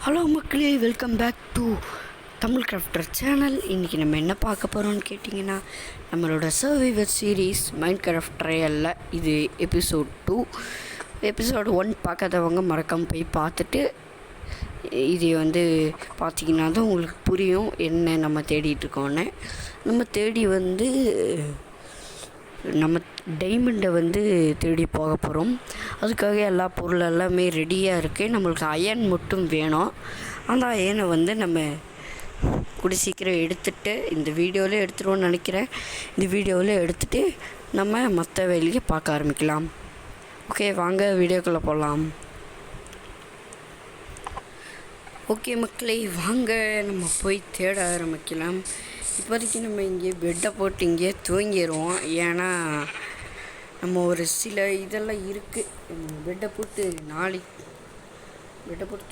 Hello மக்களே, welcome back to Tamil Crafter channel. இன்றைக்கி நம்ம என்ன பார்க்க போகிறோம்னு கேட்டிங்கன்னா, நம்மளோட சர்வைவர் சீரீஸ் மைண்ட் கிராஃப்ட் ட்ரையலில் இது எபிசோட் 2. எபிசோடு 1 பார்க்காதவங்க மறக்காமல் போய் பார்த்துட்டு இது பார்த்திங்கன்னா தான் உங்களுக்கு புரியும் என்ன நம்ம தேடிட்டுருக்கோன்னு. நம்ம தேடி நம்ம டைமண்டை தேடி போக போகிறோம். அதுக்காக எல்லா பொருள் எல்லாமே ரெடியாக இருக்குது. நம்மளுக்கு அயன் மட்டும் வேணும். அந்த அயனை நம்ம கூடி சீக்கிரம் எடுத்துகிட்டு இந்த வீடியோவில் எடுத்துருவோன்னு நினைக்கிறேன். இந்த வீடியோவில் எடுத்துகிட்டு நம்ம மற்ற வேலையை பார்க்க ஆரம்பிக்கலாம். ஓகே, வாங்க வீடியோக்குள்ளே போகலாம். ஓகே மக்களே, வாங்க நம்ம போய் தேட ஆரம்பிக்கலாம். இப்போதைக்கு நம்ம இங்கே பெட்டை போட்டு இங்கே தூங்கிடுவோம். ஏன்னா நம்ம ஒரு சில இதெல்லாம் இருக்குது. பெட்டை போட்டு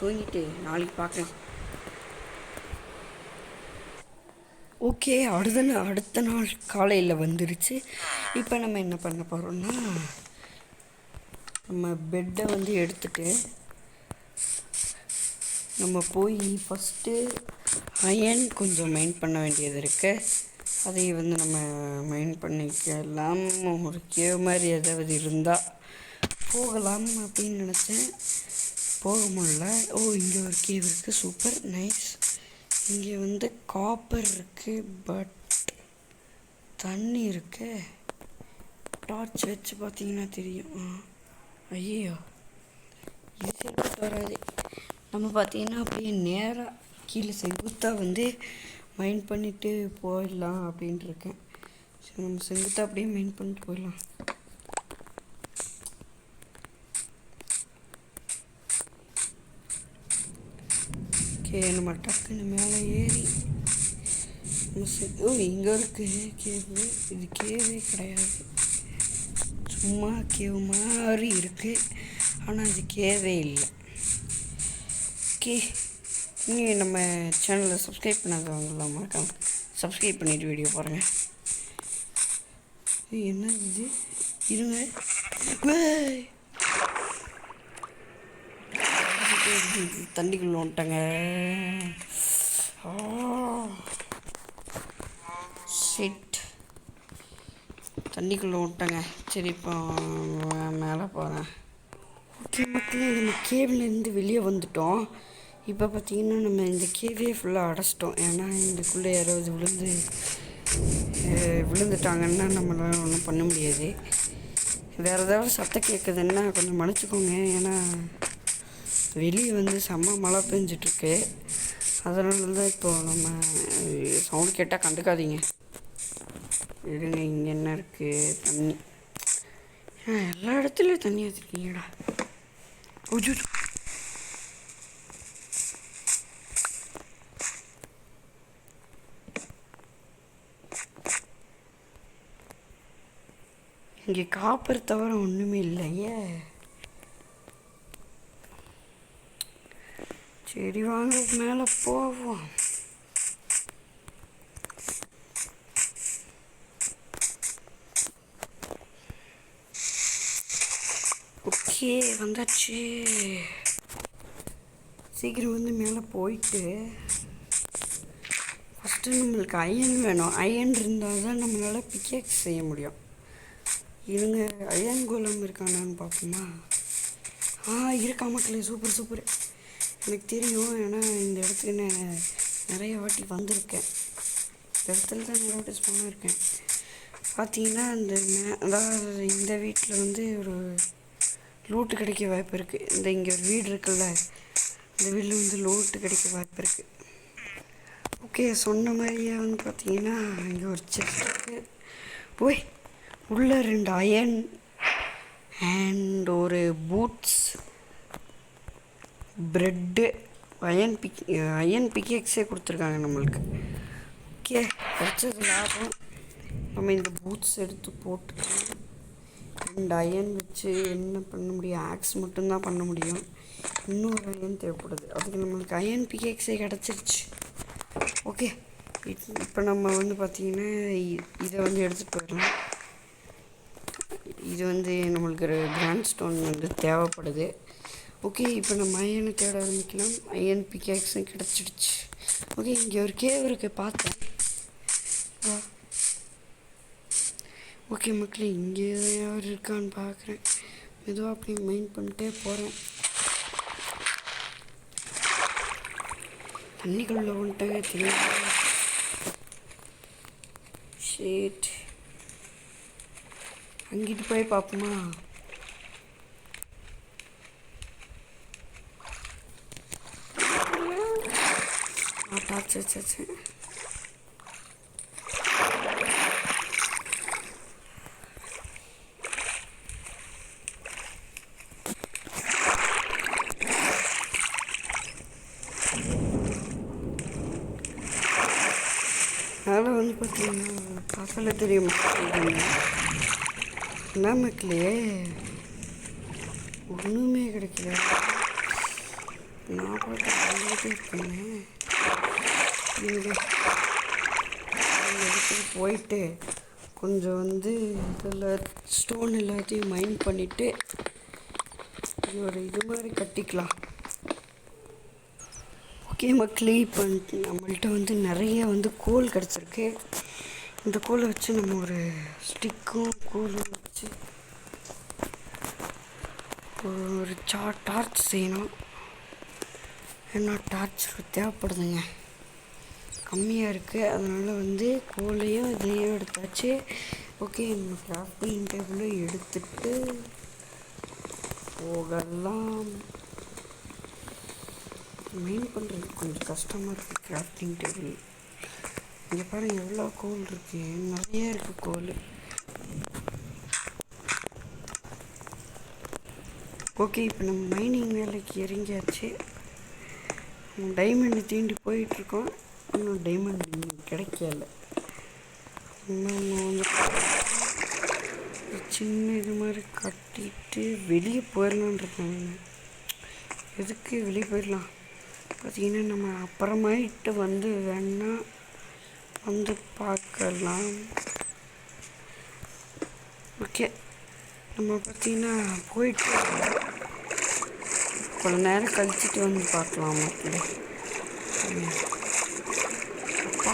தூங்கிட்டு நாளைக்கு பார்க்கலாம். ஓகே, அடுத்த நாள் காலையில் வந்துடுச்சு. இப்போ நம்ம என்ன பண்ண போகிறோம்னா, நம்ம பெட்டை எடுத்துகிட்டு நம்ம போய் ஃபஸ்ட்டு அயன் கொஞ்சம் மைண்ட் பண்ண வேண்டியது இருக்குது. அதை நம்ம மைண்ட் பண்ணிக்கலாம். ஒரு கேவ் மாதிரி ஏதாவது இருந்தால் போகலாம் அப்படின்னு நினச்சேன். போக முடியல. இங்கே ஒரு கேவ் இருக்குது. Super nice. இங்கே காப்பர் இருக்குது, பட் தண்ணி இருக்குது. டார்ச் வச்சு பார்த்தீங்கன்னா தெரியும். ஐயோ, இது சரிப்பட்டு வராது. நம்ம பார்த்தீங்கன்னா அப்படியே நேராக கீழே செங்குத்தாக மைண்ட் பண்ணிவிட்டு போயிடலாம் அப்படின்ட்டு இருக்கேன். சரி, நம்ம செங்குத்தாக அப்படியே மைண்ட் பண்ணிட்டு போயிடலாம். ஓகே, நம்ம டக்குன்னு மேலே ஏறி இங்கே இருக்குது கேவு. இது கேவே கிடையாது, சும்மா கேவு மாதிரி இருக்குது. ஆனால் இது கேவே இல்லை. ஓகே, நீங்கள் நம்ம சேனலில் சப்ஸ்கிரைப் பண்ணாதவங்களாம் மறக்காம சப்ஸ்கிரைப் பண்ணிவிட்டு வீடியோ பாருங்கள். என்ன இது? இருங்க, தண்ணிக்குள்ள வந்துட்டங்க. ஷிட், தண்ணிக்குள்ளே வந்துட்டங்க. சரி, இப்போ மேலே போகிறேன். ஓகே மக்களே, நம்ம கேவ்லேருந்து வெளியே வந்துட்டோம். இப்போ பார்த்திங்கன்னா நம்ம இந்த கேவே ஃபுல்லாக அடைச்சிட்டோம். ஏன்னா இதுக்குள்ளே யாராவது விழுந்துட்டாங்கன்னா நம்மளால் ஒன்றும் பண்ண முடியாது. வேறு ஏதாவது சத்தம் கேட்குதுன்னா கொஞ்சம் மன்னிச்சிக்கோங்க. ஏன்னா வெளியே செம்ம மழை பெஞ்சிட்ருக்கு. அதனால தான் இப்போது நம்ம சவுண்ட் கேட்டால் கண்டுக்காதீங்க. இருங்க, இங்கே என்ன இருக்குது? தண்ணி. எல்லா இடத்துலையும் தண்ணி வச்சுருக்கீங்கடா. இங்கே காப்பர் தவிர ஒன்றுமே இல்லையே. சரி, வாங்க மேலே போவோம். ஓகே, வந்தாச்சு. சீக்கிரம் மேலே போயிட்டு ஃபஸ்ட்டு நம்மளுக்கு அயன் வேணும். அயன் இருந்தால் தான் நம்மளால் பிக்கேக்ஸ் செய்ய முடியும். இருங்க, அயன் கோலம் இருக்கானான்னு பார்ப்போமா? இருக்கா மக்களே. சூப்பர். எனக்கு தெரியும். ஏன்னா இந்த இடத்துக்கு நான் நிறைய வாட்டி வந்திருக்கேன். இந்த இடத்துல தான் நிறைய வாட்டி ஸ்பானாக இருக்கேன். பார்த்தீங்கன்னா அதாவது இந்த வீட்டில் ஒரு லூட்டு கிடைக்க வாய்ப்பு இருக்குது. இங்கே ஒரு வீடு இருக்குல்ல, இந்த வீட்டில் லூட்டு கிடைக்க வாய்ப்பு இருக்குது. ஓகே, சொன்ன மாதிரியே பார்த்தீங்கன்னா இங்கே ஒரு செஸ்ட் இருக்குது. உள்ள 2 அயன் அண்ட் ஒரு பூட்ஸ், ப்ரெட்டு, அயன் பிக்கேக்ஸே கொடுத்துருக்காங்க நம்மளுக்கு. ஓகே, கிடைச்சது லாபம். நம்ம இந்த பூட்ஸ் எடுத்து போட்டுக்கலாம். 2 அயன் வச்சு என்ன பண்ண முடியும்? ஆக்ஸ் மட்டும்தான் பண்ண முடியும். இன்னொரு அயன் தேவைப்படுது. அதுக்கு நம்மளுக்கு அயன் பிக்கேக்ஸே கிடச்சிருச்சு. ஓகே, இப்போ நம்ம பார்த்திங்கன்னா இதை எடுத்துகிட்டு போயிடலாம். இது நம்மளுக்கு ஒரு கிராண்ட் ஸ்டோன் தேவைப்படுது. ஓகே இப்போ நம்ம அயனை தேட ஆரம்பிக்கலாம். அயன் பிகேக்ஸும் கிடச்சிடுச்சு. ஓகே இங்கே ஒரு கேவ் இருக்கு பார்த்தேன். ஓகே மக்களே, இங்கே யார் இருக்கான்னு பார்க்குறேன். மெதுவாக அப்படி மைண்ட் பண்ணிட்டே போகிறேன். தண்ணிக்குள்ள வந்துட்டாங்க தெரியும். ஷேட் அங்கிட்டு போய் பார்ப்போமா? டாச்சு அதனால் வந்து பார்த்தீங்கன்னா பசல தெரியும். என்ன மக்களே, ஒன்றுமே கிடைக்கல. நான் பார்த்து இருக்கேன். இடத்துக்கு போயிட்டு கொஞ்சம் வந்து இதில் ஸ்டோன் எல்லாத்தையும் மைண்ட் பண்ணிவிட்டு ஒரு இது மாதிரி கட்டிக்கலாம். ஓகே மக்களே, இப்போ நம்மள்கிட்ட வந்து நிறைய வந்து கோல் கிடச்சிருக்கு. இந்த கோலை வச்சு நம்ம ஒரு ஸ்டிக்கும் கோலும் வச்சு ஒரு டார்ச் செய்யணும். ஏன்னா டார்ச் தேவைப்படுதுங்க, கம்மியாக இருக்குது. அதனால் வந்து கோலையும் இதையும் எடுத்தாச்சு. ஓகே, நம்ம கிராஃப்டிங் டேபிளும் எடுத்துகிட்டு போகலாம். மெயின் பண்ணுறது கொஞ்சம் கஷ்டமாக இருக்குது கிராஃப்டிங் டேபிள். இங்கே பாருங்கள் எவ்வளோ கோல் இருக்குது, நிறைய இருக்குது கோல். ஓகே, இப்போ நம்ம மைனிங் வேலைக்கு இறங்கியாச்சு. டைமண்ட் தீண்டி போயிட்டுருக்கோம். இன்னும் டைமண்ட் கிடைக்கல. நம்ம வந்து சின்ன இது மாதிரி கட்டிட்டு வெளியே போயிடலான் இருக்கேன். எதுக்கு வெளியே போயிடலாம் பார்த்தீங்கன்னா, நம்ம அப்புறமாயிட்டு வந்து வேணால் வந்து பார்க்கலாம். ஓகே, நம்ம பார்த்திங்கன்னா போயிட்டு கொஞ்ச நேரம் கழிச்சிட்டு வந்து பார்க்கலாம் மக்களே. அப்பா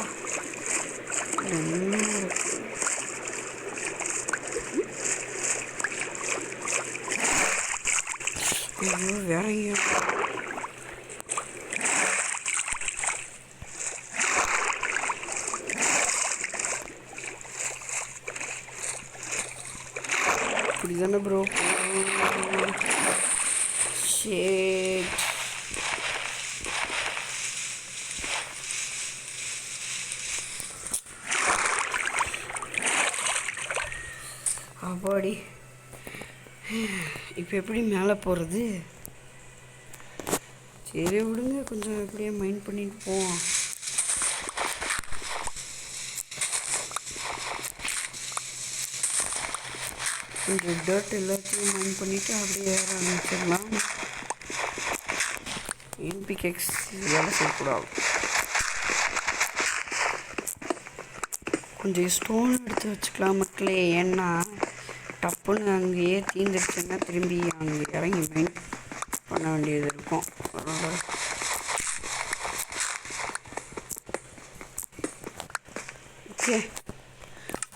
ஐயோ வேற இப்படி தானே ப்ரோ. ஷேட் அப்பாடி, இப்போ எப்படி மேலே போகிறது? சரி விடுங்க, கொஞ்சம் எப்படியே மைண்ட் பண்ணிட்டு போவோம். கொஞ்சம் டர்ட் எல்லாத்தையும் மைண்ட் பண்ணிவிட்டு அப்படியே ஏற ஆரம்பிச்சிடலாம். என்பிகெக்ஸ் வேலை செய்யக்கூடாது. கொஞ்சம் ஸ்டோன் எடுத்து வச்சுக்கலாம் மக்களே. ஏன்னா டப்புன்னு அங்கேயே தீந்துருச்சுன்னா திரும்பி அங்கே இறங்கி மைண்ட் பண்ண வேண்டியது இருக்கும். ஓகே,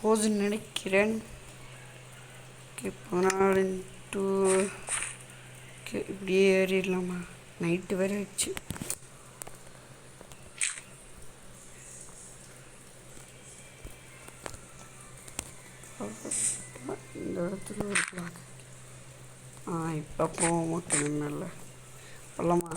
போதுன்னு நினைக்கிறேன். ஓகே, 14 ஓகே, இப்படியே ஏறிடலாமா? நைட்டு வேறு ஆயிடுச்சு. இந்த இடத்துல ஒரு பிளாக். இப்போ போவோம். ஓகே, நல்ல சொல்லமா